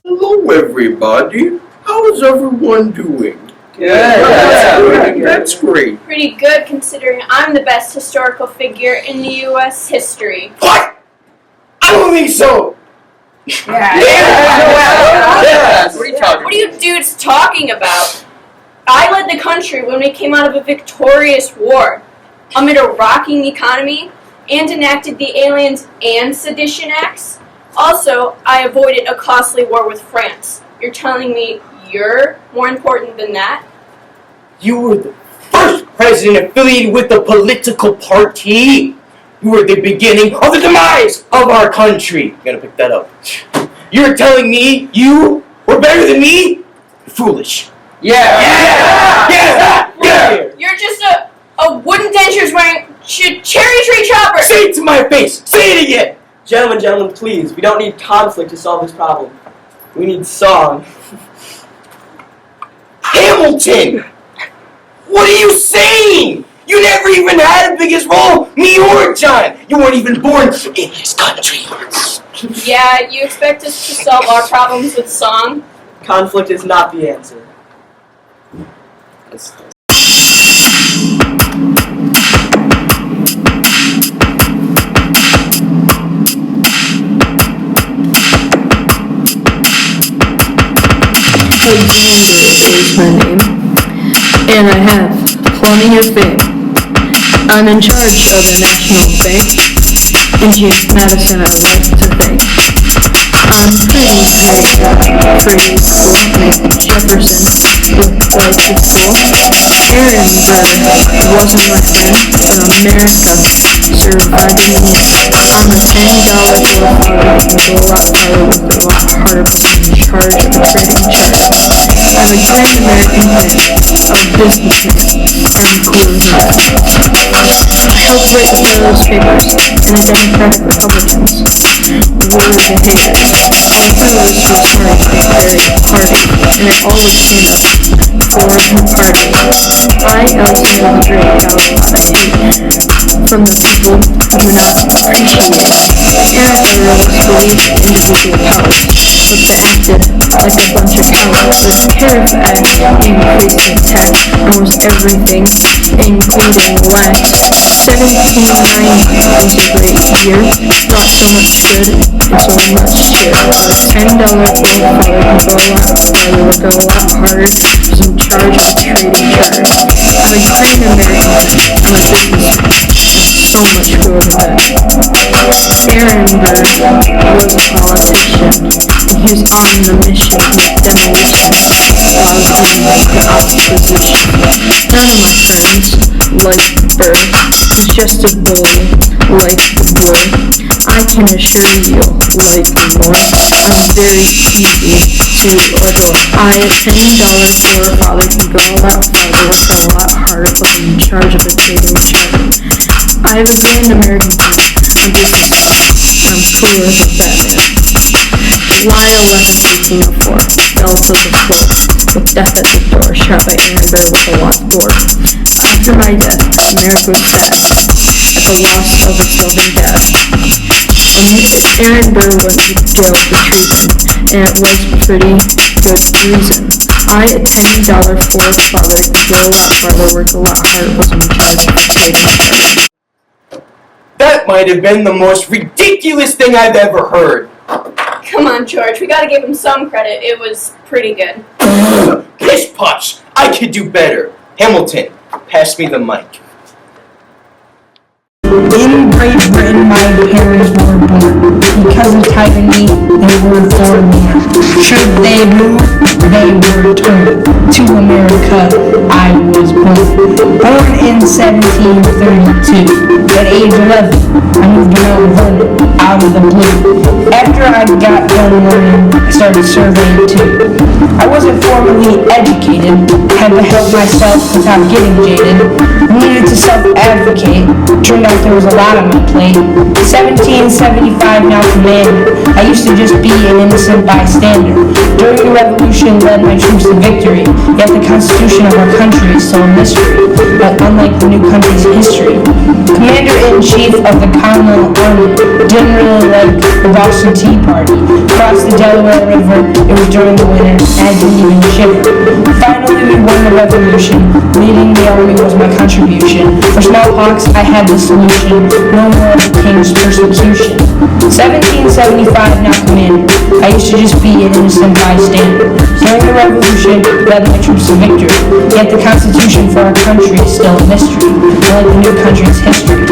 Hello, everybody. How's everyone doing? That's great. Pretty good, considering I'm the best historical figure in the U.S. history. What? I don't think so. What are you dudes talking about? I led the country when we came out of a victorious war, amid a rocking economy, and enacted the Aliens and Sedition Acts. Also, I avoided a costly war with France. You're telling me you're more important than that? You were the first president affiliated with a political party. You were the beginning of the demise of our country. You gotta pick that up. You're telling me you were better than me? You're foolish. Yeah. You're just a wooden dentures wearing cherry tree chopper. Say it to my face. Say it again. Gentlemen, please. We don't need conflict to solve this problem. We need song. Hamilton! What are you saying? You never even had a biggest role, me or John. You weren't even born in this country. Yeah, you expect us to solve our problems with song? Conflict is not the answer. Alexander is my name, and I have plenty of fame. I'm in charge of the national bank in James Madison, I like to think. I'm pretty cool, named Jefferson, look like it's cool. Aaron wasn't my friend, but America surviving me. I'm a $10 bill father, with a lot farther, with a lot harder, but I'm in charge of the trading chart. I'm a grand American head of businessmen, and I'm cooler than that. I helped write the those papers, and the Democratic Republicans were the haters. All heroes were smart, they very hardy, and they always stand up for the party. I, Alexander the Great, got a lot of hate from the people who do not appreciate it. Anti-heroes believe in individual powers, but they acted like a bunch of cowards. The Tariff Act increased in tax and was everything, including wax. 1790 was a great year, brought so much good and so much cheer. A $10 bill father can go a lot farther, work a lot harder, who's in charge of trading charters. I'm a grand American, I'm a businessman, so much cooler than that. Aaron Burr was a politician, and he was on the mission with demolition, while I was in the opposition. None of my friends liked Burr, he's just a bully, like the boy. I can assure you, like the more, I'm very easy to adore. I, a $10 bill father, can go a lot farther, work a lot harder, but I'm in charge of the trading chart. I have a grand American heart, I'm businessman, and I'm cooler than Batman. July 11, 1804, fell to the floor, with death at the door, shot by Aaron Burr with a locked door. After my death, America was sad, at the loss of its loving dad. Aaron Burr went to jail for treason, and it was pretty good reason. I, a $10 Ford father, could go a lot farther, work a lot harder, was in charge of trading cards. That might have been the most ridiculous thing I've ever heard. Come on, George. We gotta give him some credit. It was pretty good. Pish posh! I could do better. Hamilton, pass me the mic. In Great Britain, my parents were born. Because of tyranny, they were foreign land. Should they move, they were returned. To America, I was born. Born in 1732. At age 11, I moved to Mount Vernon, out of the blue. After I got done learning, I started surveying too. I wasn't formally educated, had to help myself without getting jaded. I needed to self-advocate. Turned out there was a lot on my plate. 1775 now commander. I used to just be an innocent bystander. During the revolution, led my troops to victory. Yet the constitution of our country is still a mystery, but unlike the new country's history. Commander-in-chief of the Continental Army didn't really like the Boston Tea Party. Across the Delaware River, it was during the winter, and I didn't even shiver. Finally, we won the revolution. Leading the army was my contribution. For smallpox, I had the solution. No more of the king's persecution. 1775 now commander. I used to just be an innocent bystander. During the revolution, led my troops to victory. Yet the constitution for our country is still a mystery, like the new country's history.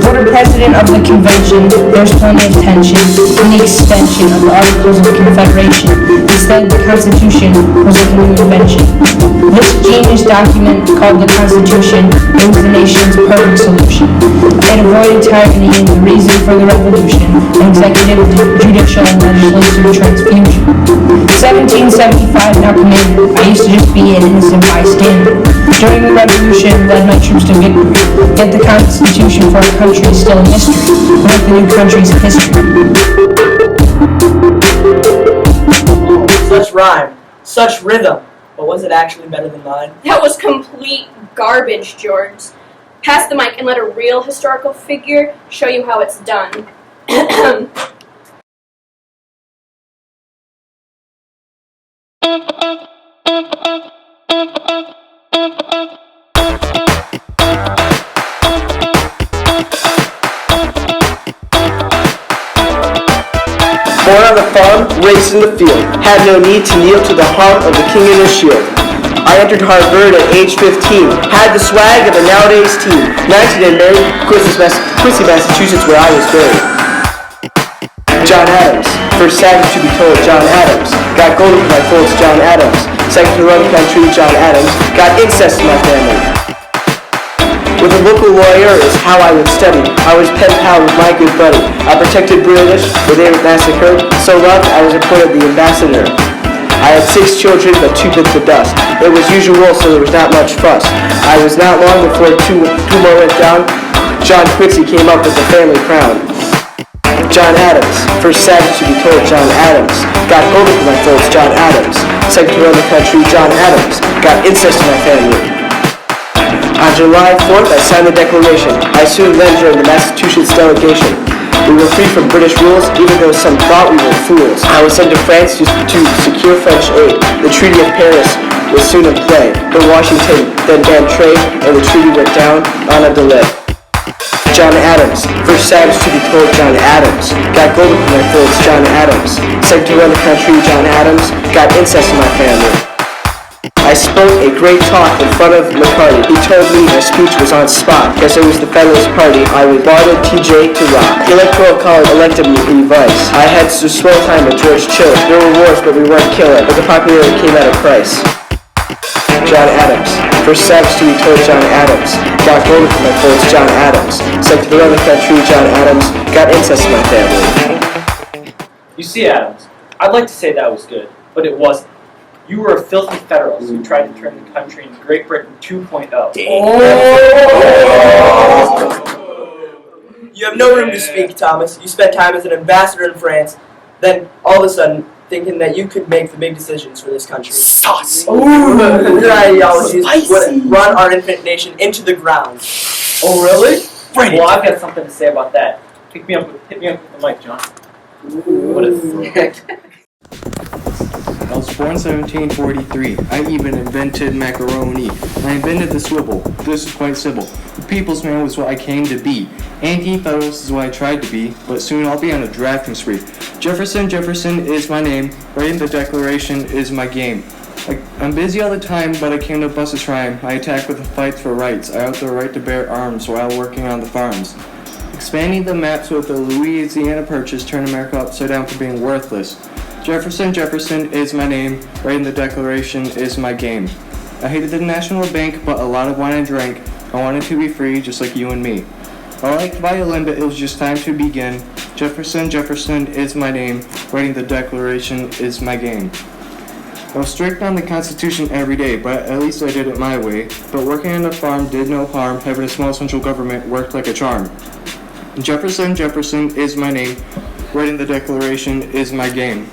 For the president of the convention, there's plenty of tension in the extension of the Articles of Confederation. Instead, the Constitution was like a new invention. This genius document, called the Constitution, it was the nation's perfect solution. It avoided tyranny and the reason for the revolution, an executive, judicial, and legislative transfusion. 1775 now commander. I used to just be an innocent bystander. During the revolution, led my troops to victory. Yet the Constitution for our country is still a mystery, like the new country's history. Such rhyme, such rhythm. But was it actually better than mine? That was complete garbage, George. Pass the mic and let a real historical figure show you how it's done. Born on the farm, raised in the field, had no need to kneel to the heart of the king in his shield. I entered Harvard at age 15, had the swag of a nowadays teen. 19 and married, Quincy, Massachusetts, where I was buried. John Adams, first savage to be told, John Adams. Got golden for my folks, John Adams. Second to run the country, John Adams. Got incest in my family. With a local lawyer is how I would study. I was pen pal with my good buddy. I protected British where they were massacred. So loved, I was appointed the ambassador. I had 6 children, but 2 bits of dust. It was usual, so there was not much fuss. I was not long before two more went down. John Quincy came up with the family crown. John Adams, first savage to be told, John Adams. Got golden for my folks, John Adams. Second to run the country, John Adams. Got incest in my family. On July 4th, I signed the Declaration. I soon then joined the Massachusetts delegation. We were free from British rules, even though some thought we were fools. I was sent to France to secure French aid. The Treaty of Paris was soon in play. But Washington then banned trade, and the treaty went down on a delay. John Adams, first savage to be told, John Adams. Got golden for my folks, John Adams. Second to run the country, John Adams. Got incest in my family. I spoke a great talk in front of McCarty. He told me my speech was on spot, because it was the Federalist Party. I was lauded TJ to rock. The Electoral College elected me in vice. I had a swell time with George Chill. There were wars, but we weren't killing. But the popularity came at a price. John Adams, first savage to be told, John Adams. Got golden for my folks, John Adams. Second to run the country, John Adams. Got incest in my family. You see, Adams, I'd like to say that was good, but it wasn't. You were a filthy Federalist who tried to turn the country into Great Britain 2.0. You have no room to speak, Thomas. You spent time as an ambassador in France, then all of a sudden thinking that you could make the big decisions for this country. Sauce! Your ideologies would run our infant nation into the ground. Oh, really? Right. Well, I've got something to say about that. hit me up with the mic, John. What a throw. I was born 1743. I even invented macaroni. I invented the swivel. This is quite simple. The people's man was what I came to be. Anti-federalist is what I tried to be, but soon I'll be on a drafting spree. Jefferson, Jefferson is my name. Writing the Declaration is my game. I'm busy all the time, but I came to bust this rhyme. I attack with the fights for rights. I have the right to bear arms while working on the farms. Expanding the maps with the Louisiana Purchase turned America upside down for being worthless. Jefferson, Jefferson is my name. Writing the Declaration is my game. I hated the National Bank, but a lot of wine I drank. I wanted to be free, just like you and me. I liked violin, but it was just time to begin. Jefferson, Jefferson is my name. Writing the Declaration is my game. I was strict on the Constitution every day, but at least I did it my way. But working on a farm did no harm. Having a small central government worked like a charm. Jefferson, Jefferson is my name. Writing the Declaration is my game.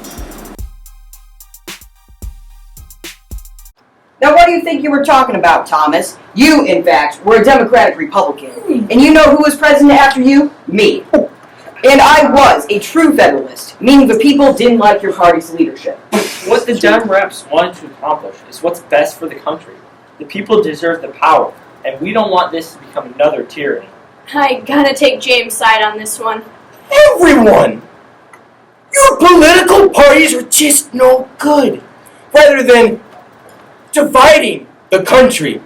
Now, what do you think you were talking about, Thomas? You, in fact, were a Democratic Republican. And you know who was president after you? Me. And I was a true Federalist, meaning the people didn't like your party's leadership. What the Dem Reps wanted to accomplish is what's best for the country. The people deserve the power, and we don't want this to become another tyranny. I gotta take James' side on this one. Everyone! Your political parties are just no good. Rather than dividing the country,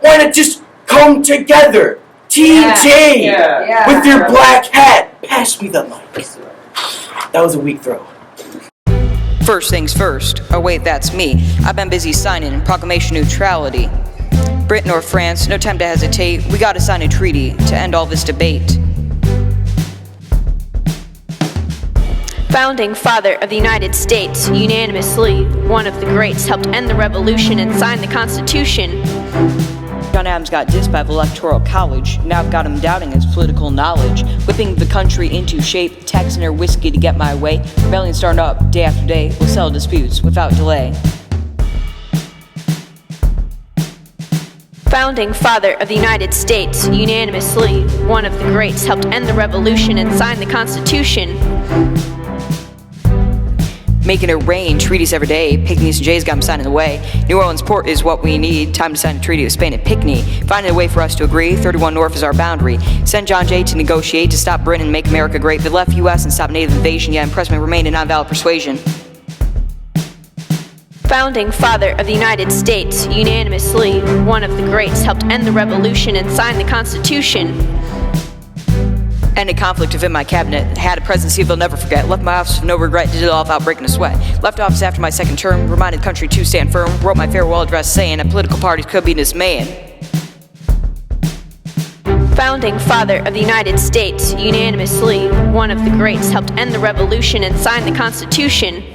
why not just come together? TJ! Yeah. With your black hat! Pass me the mic. That was a weak throw. First things first. Oh wait, that's me. I've been busy signing proclamation neutrality. Britain or France, no time to hesitate. We gotta sign a treaty to end all this debate. Founding father of the United States, unanimously one of the greats, helped end the revolution and sign the Constitution. John Adams got dissed by the Electoral College. Now I've got him doubting his political knowledge. Whipping the country into shape, taxing her whiskey to get my way. Rebellion starting up day after day. We'll settle disputes without delay. Founding father of the United States, unanimously one of the greats, helped end the revolution and sign the Constitution. Making it rain, treaties every day. Picnics and Jays got him signing away. New Orleans port is what we need. Time to sign a treaty with Spain and Pinckney. Finding a way for us to agree. 31 North is our boundary. Send John Jay to negotiate to stop Britain and make America great. They left U.S. and stop native invasion, yet impressment remained a non-valid persuasion. Founding father of the United States, unanimously one of the greats, helped end the revolution and sign the Constitution. Ended conflict within my cabinet. Had a presidency they'll never forget. Left my office with no regret. Did it all without breaking a sweat. Left office after my second term. Reminded the country to stand firm. Wrote my farewell address saying that political parties could be dismaying. Founding father of the United States, unanimously one of the greats, helped end the revolution and sign the Constitution.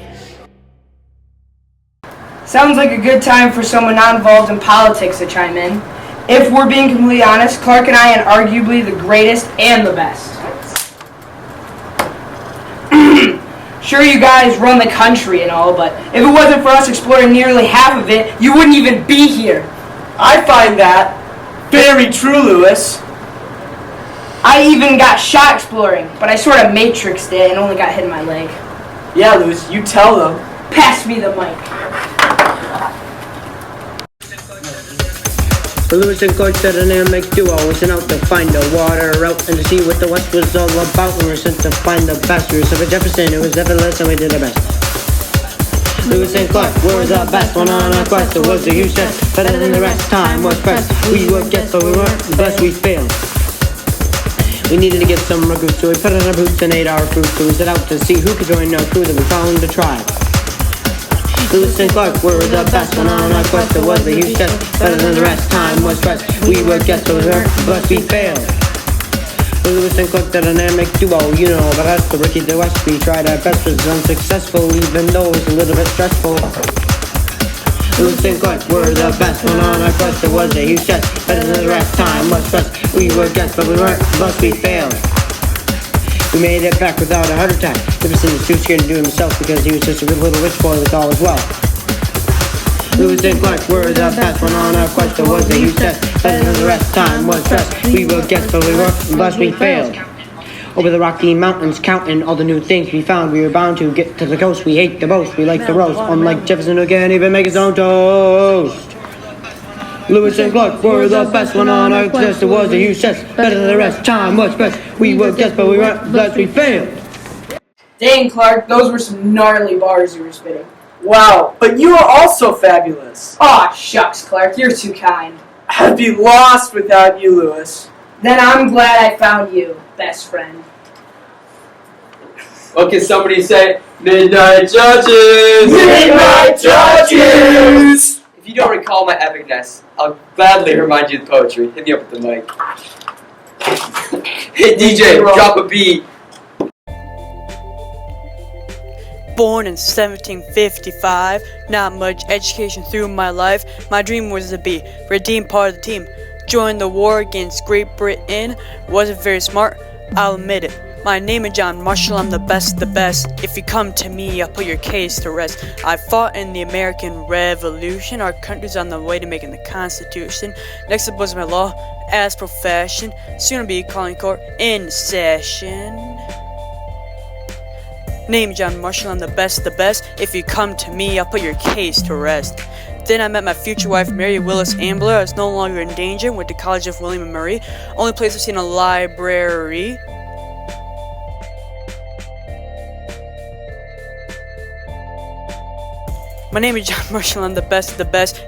Sounds like a good time for someone not involved in politics to chime in. If we're being completely honest, Clark and I are arguably the greatest and the best. Sure, you guys run the country and all, but if it wasn't for us exploring nearly half of it, you wouldn't even be here. I find that very true, Lewis. I even got shot exploring, but I sort of matrixed it and only got hit in my leg. Yeah, Lewis, you tell them. Pass me the mic. Lewis and Clark, the dynamic duo, we sent out to find a water route and to see what the West was all about. We were sent to find the best. We were sent for Jefferson, it was effortless, and we did our best. Lewis and Clark were the best. One on our quest, it was a huge test. Better than the rest, time was pressed. We were guests, but we weren't blessed, we failed. We needed to get some recruits, so we put on our boots and ate our fruit. So we set out to see who could join our crew, that we found the tribe. Lewis and Clark were the best. One on our quest, it was a huge test. Better than the rest, time was pressed. We were guests, but we weren't blessed, we failed. Lewis and Clark, the dynamic duo, you know about us, the Ricky the West. We tried our best, was unsuccessful, even though it was a little bit stressful. Lewis and Clark were the best. One on our quest, it was a huge test. Better than the rest, time was pressed. We were guests, but we weren't blessed, we failed. We made it back without a heart attack. Jefferson was too scared to do himself because he was just a good little rich boy with all his wealth. Lewis and Clark were the best. One on our quest, it was a huge test. Better than the rest, time was pressed. We were guests, but we weren't blessed, we failed. Over the Rocky Mountains, counting all the new things we found. We were bound to get to the coast. We hate the boast. We like the roast. Unlike Jefferson, who can't even make his own toast. Lewis and Clark were the best one on earth. Yes, it was a huge test. Better than the rest. Time was best. We were guests, but we weren't blessed. We failed. Dang, Clark, those were some gnarly bars you were spitting. Wow, but you are also fabulous. Aw, shucks, Clark, you're too kind. I'd be lost without you, Lewis. Then I'm glad I found you, best friend. What can somebody say? Midnight Judges! Midnight Judges! If you don't recall my epicness, I'll gladly remind you of the poetry. Hit me up with the mic. Hey DJ, drop a beat. Born in 1755, not much education through my life. My dream was to be redeemed part of the team. Join the war against Great Britain. Wasn't very smart, I'll admit it. My name is John Marshall, I'm the best. If you come to me, I'll put your case to rest. I fought in the American Revolution. Our country's on the way to making the Constitution. Next up was my law as profession. Soon I'll be calling court in session. Name John Marshall, I'm the best. If you come to me, I'll put your case to rest. Then I met my future wife, Mary Willis Ambler. I was no longer in danger. Went to College of William and Mary. Only place I've seen a library. My name is John Marshall, I'm the best.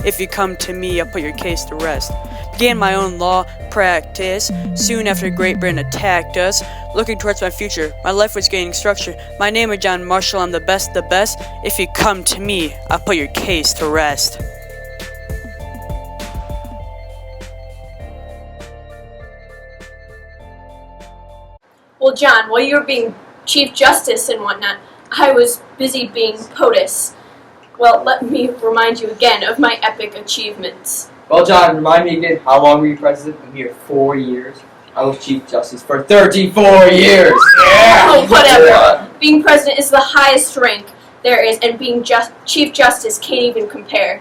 If you come to me, I'll put your case to rest. Began my own law practice soon after Great Britain attacked us. Looking towards my future, my life was gaining structure. My name is John Marshall, I'm the best. If you come to me, I'll put your case to rest. Well, John, while you were being Chief Justice and whatnot, I was busy being POTUS. Well, let me remind you again of my epic achievements. Well, John, remind me again, how long were you president? I'm here 4 years. I was Chief Justice for 34 years. Yeah! Oh, whatever. Being president is the highest rank there is, and being Chief Justice can't even compare.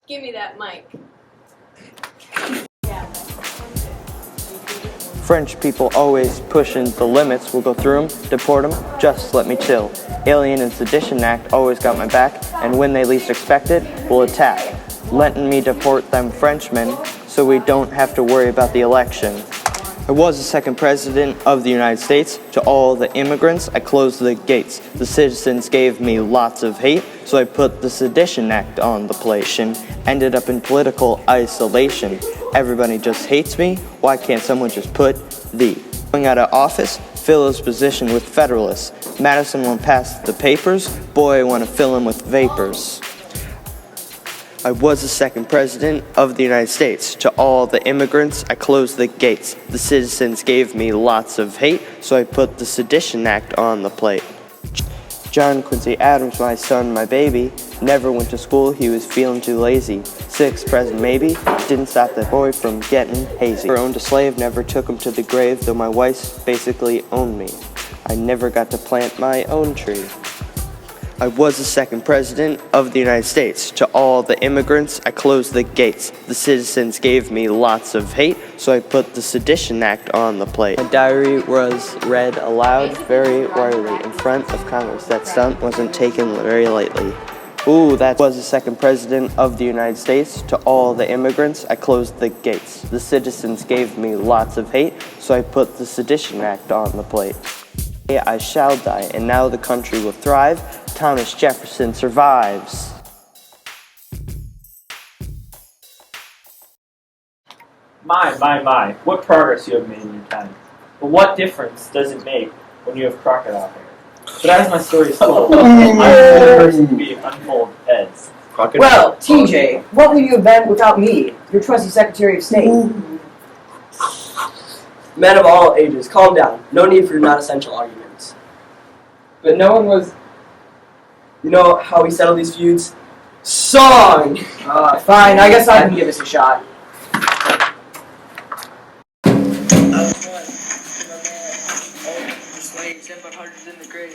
Give me that mic. French people always pushing the limits. We'll go through them, deport them, just let me chill. Alien and Sedition Act always got my back, and when they least expect it, we'll attack. Letting me deport them Frenchmen, so we don't have to worry about the election. I was the second president of the United States. To all the immigrants, I closed the gates. The citizens gave me lots of hate, so I put the Sedition Act on the plate. Ended up in political isolation. Everybody just hates me. Why can't someone just put the? Going out of office, fill his position with Federalists. Madison won't pass the papers. Boy, I want to fill him with vapors. I was the second president of the United States. To all the immigrants, I closed the gates. The citizens gave me lots of hate, so I put the Sedition Act on the plate. John Quincy Adams, my son, my baby, never went to school, he was feeling too lazy. Sixth president maybe, didn't stop that boy from getting hazy. Never owned a slave, never took him to the grave, though my wife basically owned me. I never got to plant my own tree. I was the second president of the United States. To all the immigrants, I closed the gates. The citizens gave me lots of hate, so I put the Sedition Act on the plate. My diary was read aloud very rarely in front of Congress. That stunt wasn't taken very lightly. Ooh, that was the second president of the United States. To all the immigrants, I closed the gates. The citizens gave me lots of hate, so I put the Sedition Act on the plate. I shall die, and now the country will thrive. Thomas Jefferson survives. My, what progress you have made in your time. But what difference does it make when you have crocodile hair? But as my story is told, I'm the person to be unfold heads. Well, TJ, what would you have been without me, your trusty Secretary of State? Men of all ages, calm down. No need for non-essential arguments. But no one was... You know how we settle these feuds? Song! Fine, I guess I can give us a shot. put hundreds in the grave.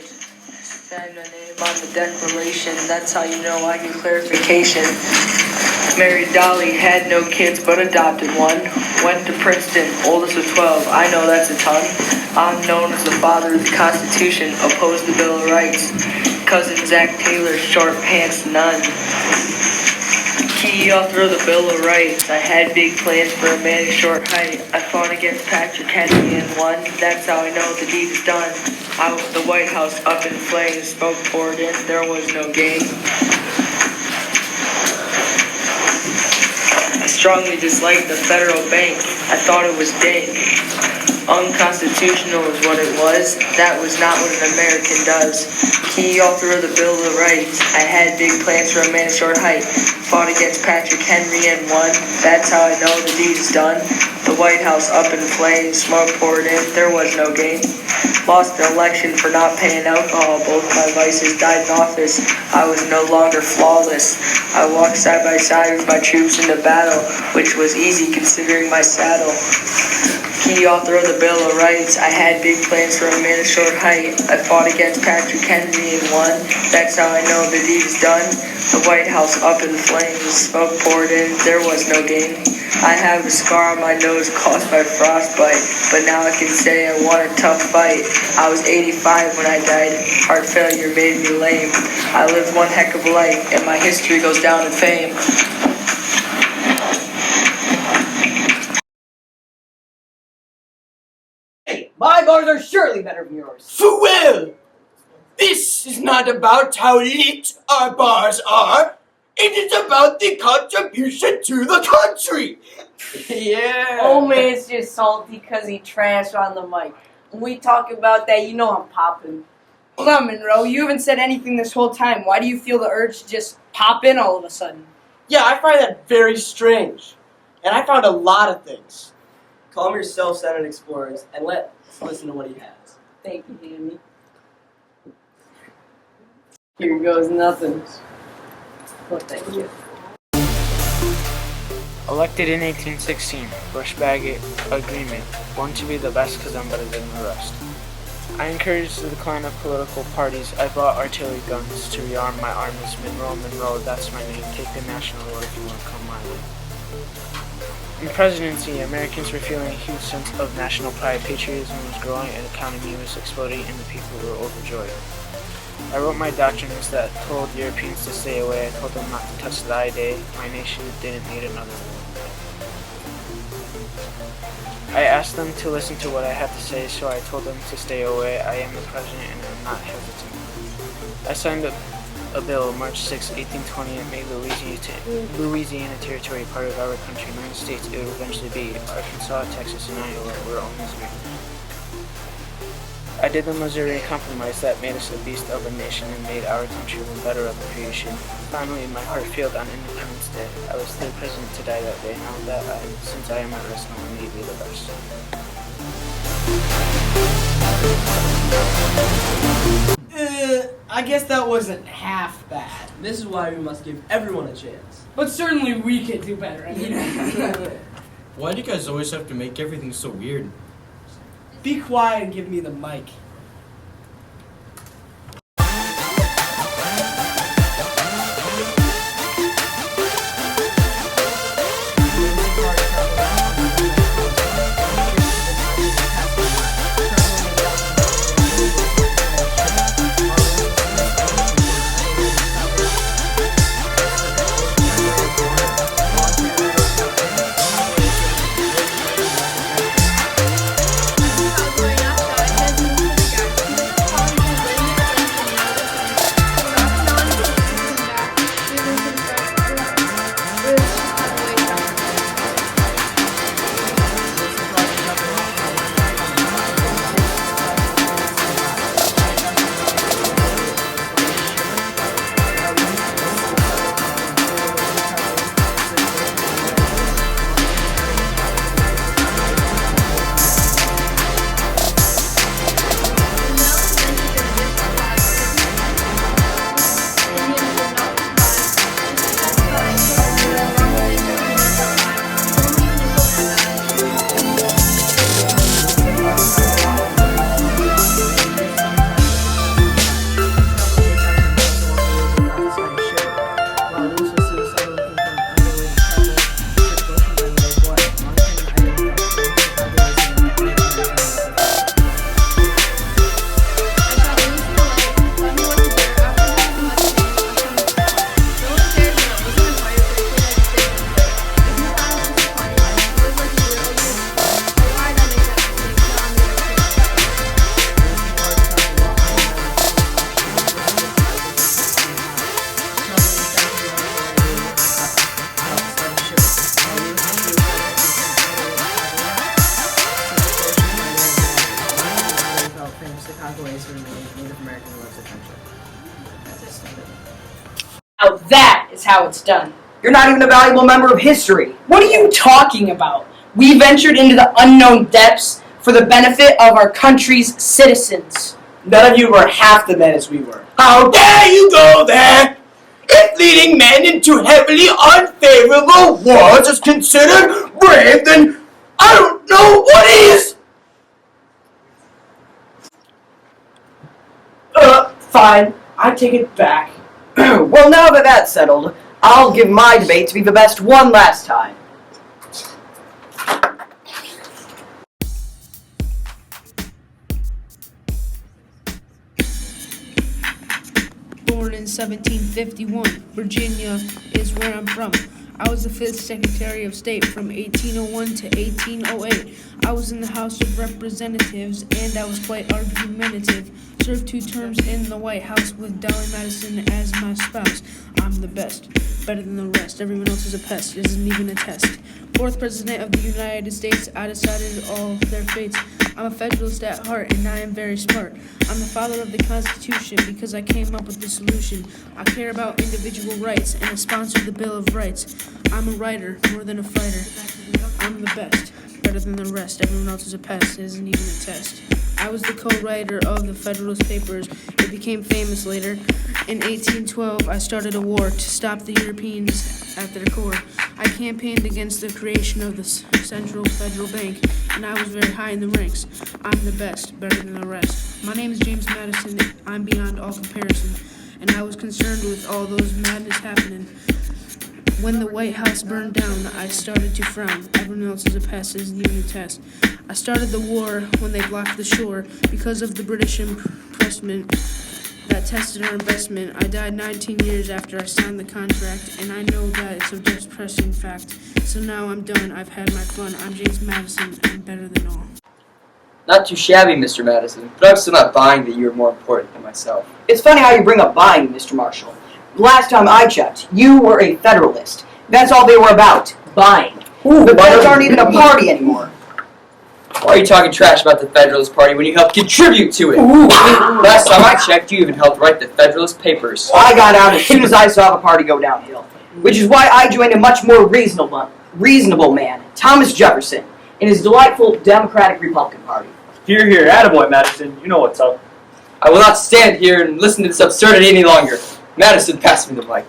Sign my name on the declaration, that's how you know I get clarification. Married Dolly, had no kids but adopted one. Went to Princeton, oldest of 12, I know that's a ton. I'm known as the father of the Constitution, opposed the Bill of Rights. Cousin Zach Taylor, short pants none. Key author of the Bill of Rights. I had big plans for a man of short height. I fought against Patrick Henry and won. That's how I know the deed is done. I was the White House up in flames, smoke poured in, there was no game. I strongly disliked the federal bank. I thought it was dank. Unconstitutional is what it was. That was not what an American does. Key author of the Bill of Rights. I had big plans for a man of short height. Fought against Patrick Henry and won. That's how I know the deed is done. The White House up in flames, smoke poured in, there was no game. Lost the election for not paying alcohol. Both my vices died in office. I was no longer flawless. I walked side by side with my troops into battle, which was easy considering my saddle. Key author of the Bill of Rights. I had big plans for a man of short height. I fought against Patrick Henry and won. That's how I know the deed is done. The White House up in flames, smoke poured in, there was no game. I have a scar on my nose caused by frostbite, but now I can say I won a tough fight. I was 85 when I died. Heart failure made me lame. I lived one heck of a life, and my history goes down in fame. My bars are surely better than yours. Farewell! This is not about how lit our bars are. It is about the contribution to the country. Yeah. Oh man, it's just salty because he trashed on the mic. When we talk about that, you know I'm popping. Hold on, Monroe. You haven't said anything this whole time. Why do you feel the urge to just pop in all of a sudden? Yeah, I find that very strange. And I found a lot of things. Calm yourself, Senate Explorers, and let's listen to what he has. Thank you, Danny. Here goes nothing. Well, thank you. Elected in 1816, Bush-Bagot Agreement. Born to be the best because I'm better than the rest. I encouraged the decline of political parties. I bought artillery guns to rearm my armies. Monroe, Monroe, that's my name. Take the national road if you want to come my way. In the presidency, Americans were feeling a huge sense of national pride. Patriotism was growing, and the economy was exploding, and the people were overjoyed. I wrote my doctrines that told Europeans to stay away. I told them not to touch thy day. My nation didn't need another war. I asked them to listen to what I had to say, so I told them to stay away. I am the president, and I'm not hesitant. I signed a bill March 6, 1820, and made Louisiana Territory part of our country. 9 states it would eventually be. Arkansas, Texas, and Iowa were all Missouri. I did the Missouri Compromise that made us a beast of a nation and made our country one better of a creation. Finally, my heart failed on Independence Day. I was the president to die that day. Now that since I am at rest, no one need be the best. I guess that wasn't half bad. This is why we must give everyone a chance. But certainly we could do better. I mean, Why do you guys always have to make everything so weird? be quiet and give me the mic. Native American who lives in friendship. Now that is how it's done. You're not even a valuable member of history. What are you talking about? We ventured into the unknown depths for the benefit of our country's citizens. None of you were half the men as we were. How dare you go there? If leading men into heavily unfavorable wars is considered brave, then I don't know what is! Fine. I take it back. Well, now that that's settled, I'll give my debate to be the best one last time. Born in 1751, Virginia is where I'm from. I was the 5th Secretary of State from 1801 to 1808. I was in the House of Representatives, and I was quite argumentative. Served 2 terms in the White House with Dolly Madison as my spouse. I'm the best, better than the rest. Everyone else is a pest, it isn't even a test. 4th President of the United States, I decided all their fates. I'm a Federalist at heart, and I am very smart. I'm the father of the Constitution because I came up with the solution. I care about individual rights, and I sponsored the Bill of Rights. I'm a writer, more than a fighter. I'm the best, better than the rest. Everyone else is a pest, it isn't even a test. I was the co-writer of the Federalist Papers. It became famous later. In 1812, I started a war to stop the Europeans at their core. I campaigned against the creation of the Central Federal Bank, and I was very high in the ranks. I'm the best, better than the rest. My name is James Madison. I'm beyond all comparison, and I was concerned with all those madness happening. When the White House burned down, I started to frown. Everyone else is a pest, isn't even a test. I started the war when they blocked the shore because of the British impressment that tested our investment. I died 19 years after I signed the contract, and I know that it's a depressing fact. So now I'm done. I've had my fun. I'm James Madison. I'm better than all. Not too shabby, Mr. Madison, but I'm still not buying that you're more important than myself. It's funny how you bring up buying, Mr. Marshall. Last time I checked, you were a Federalist. That's all they were about, buying. The Feds aren't even a party anymore. Why are you talking trash about the Federalist Party when you helped contribute to it? Last time I checked, you even helped write the Federalist Papers. I got out as soon as I saw the party go downhill, which is why I joined a much more reasonable man, Thomas Jefferson, in his delightful Democratic Republican Party. Here, here, attaboy, Madison. You know what's up. I will not stand here and listen to this absurdity any longer. Madison, pass me the mic.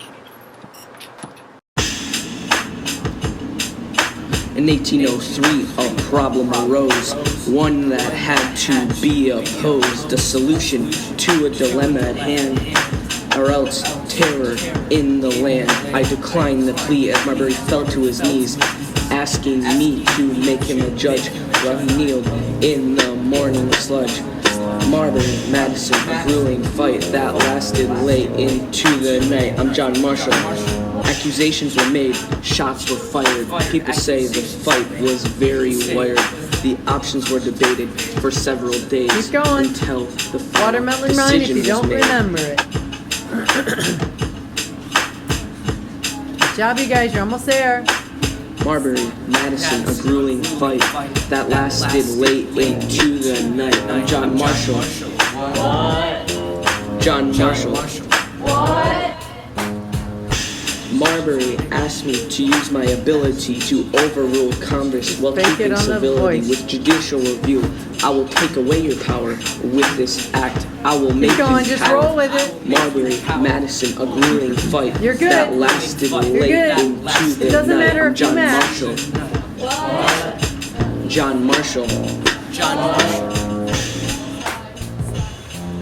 In 1803, a problem arose, one that had to be opposed, a solution to a dilemma at hand, or else terror in the land. I declined the plea as Marbury fell to his knees, asking me to make him a judge while he kneeled in the morning sludge. Marbury, Madison, a grueling fight that lasted late into the night. I'm John Marshall. Accusations were made, shots were fired. People say the fight was very wired. The options were debated for several days. Keep going. Until the Watermelon rhyme if you don't remember it. Good job, you guys. You're almost there. Marbury, Madison, a grueling fight that lasted late into the night. I'm John Marshall. John Marshall. Marbury asked me to use my ability to overrule Congress while keeping civility with judicial review. I will take away your power with this act. I will make Keep going, you just power. roll with it. Marbury, Madison, a grueling fight You're good. that lasted You're late good. into the It doesn't night. matter I'm if you John match. Marshall. John Marshall. John Marshall.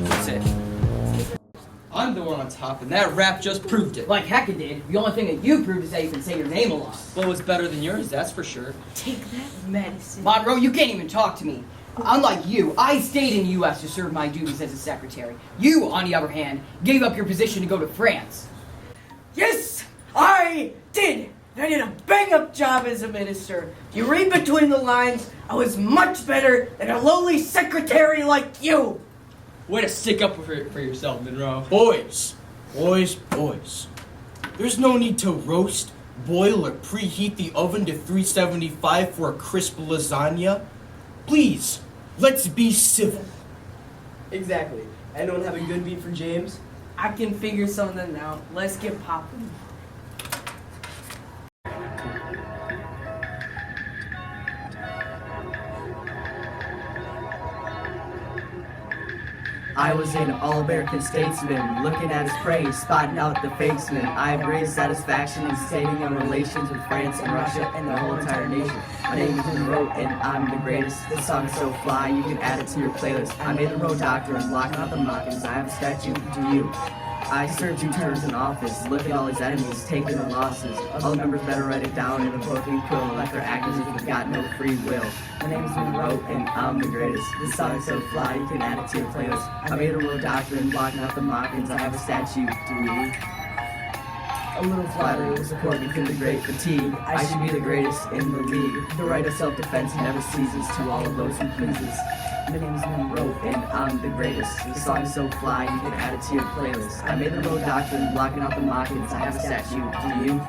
That's it. I'm the one on top, and that rap just proved it. Like heck it did. The only thing that you proved is that you can say your name a lot. Well, it's better than yours, that's for sure. Take that medicine. Monroe, you can't even talk to me. Unlike you, I stayed in the U.S. to serve my duties as a secretary. You, on the other hand, gave up your position to go to France. Yes, I did. I did a bang-up job as a minister. If you read between the lines, I was much better than a lowly secretary like you. Way to stick up for yourself, Monroe. Boys. There's no need to roast, boil, or preheat the oven to 375 for a crisp lasagna. Please, let's be civil. Exactly. Anyone have a good beat for James? I can figure something out. Let's get popping. I was an all-American statesman, looking at his praise, spotting out the fakesmen. I have great satisfaction in stating our relations with France and Russia and the whole entire nation. My name is Monroe and I'm the greatest. This song is so fly, you can add it to your playlist. I made the road doctor and blocking out the mockings. I have a statue to you. I served 2 terms in office, lifting all his enemies, taking their losses. All the members better write it down in a book and quill, like their actors if you've got no free will. My name is Monroe and I'm the greatest. This song is so fly, you can add it to your playlist. I made a road doctor and blocking out the mockings. I have a statue to you. A little flattery will support me through the great fatigue. I should be the greatest in the league. The right of self-defense never ceases to all of those who pleases. My name is Monroe and I'm the greatest. The song is so fly, you can add it to your playlist. I made the road doctor and blocking out the mockings. I have a statue to you.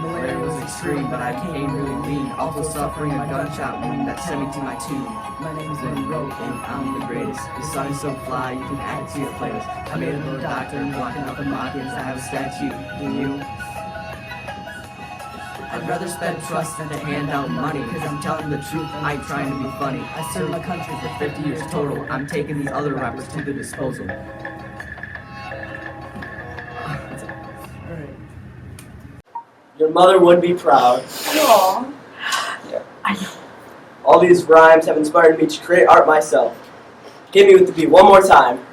Malaria was extreme, but I came really lean. Also suffering a gunshot wound that sent me to my tomb. My name is Monroe and I'm the greatest. The song is so fly, you can add it to your playlist. I made a road doctor and blocking out the mockings. I have a statue to you. I'd rather spend trust than to hand out money, cause I'm telling the truth, I ain't trying to be funny. I served my country for 50 years total, I'm taking these other rappers to the disposal. Your mother would be proud. Aww. Yeah. I know. All these rhymes have inspired me to create art myself. Hit me with the beat one more time.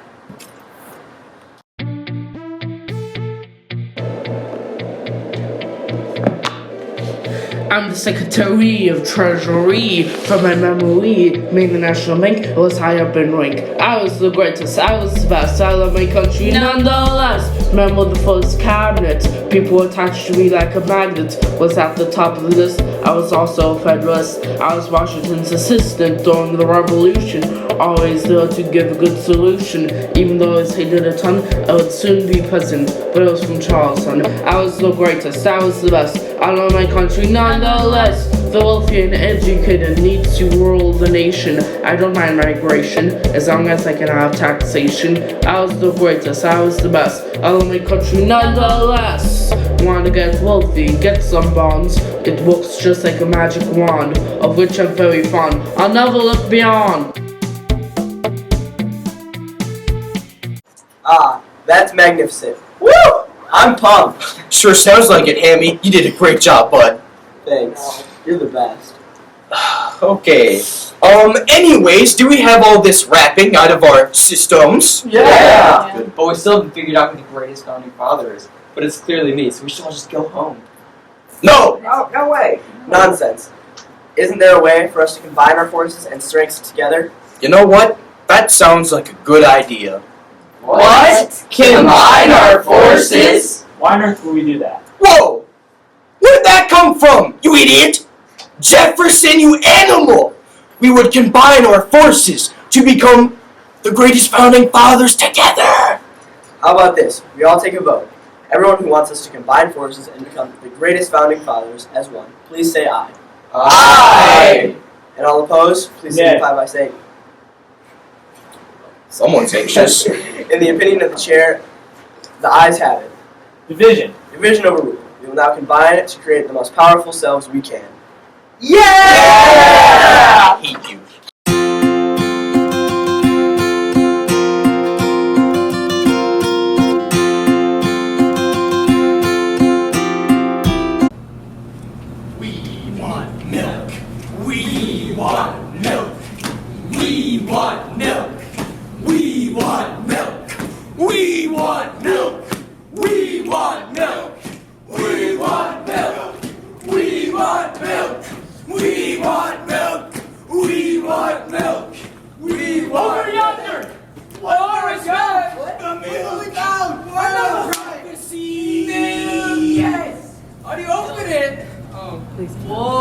I'm the Secretary of Treasury. From my memory, made the National Bank was high up in rank. I was the greatest, I was the best, I love my country nonetheless. Remember the first cabinet, people attached to me like a magnet. Was at the top of the list, I was also a Federalist. I was Washington's assistant during the Revolution. Always there to give a good solution. Even though I was hated a ton, I would soon be president, but I was from Charleston. I was the greatest, I was the best, I love my country nonetheless. The wealthy and educated need to rule the nation. I don't mind migration, as long as I can have taxation. I was the greatest, I was the best, I love my country nonetheless. Want to get wealthy, get some bonds. It works just like a magic wand, of which I'm very fond. I'll never look beyond. Ah, that's magnificent. Woo! I'm pumped. Sure sounds like it, Hammy. You did a great job, bud. Thanks. You're the best. Okay. Anyways, do we have all this rapping out of our systems? Yeah. Good. But we still haven't figured out who the greatest founding father is. But it's clearly me, so we should all just go home. No! Oh, no way. Nonsense. Isn't there a way for us to combine our forces and strengths together? You know what? That sounds like a good idea. What? Combine our forces? Why on earth would we do that? Whoa! Where'd that come from, you idiot? Jefferson, you animal! We would combine our forces to become the greatest founding fathers together! How about this? We all take a vote. Everyone who wants us to combine forces and become the greatest founding fathers as one, please say aye. Aye! And all opposed, please signify by saying. Someone's anxious. In the opinion of the chair, the ayes have it. Division. Division overruled. We will now combine to create the most powerful selves we can. Yeah! I hate you. We want milk. We want milk. We want milk. We want milk. We want milk. We want milk. We want milk. We want milk. We want milk. We want milk. We want over yonder. Over is good. The milk. Another privacy. Yes. How do you open it? Oh, please. Whoa.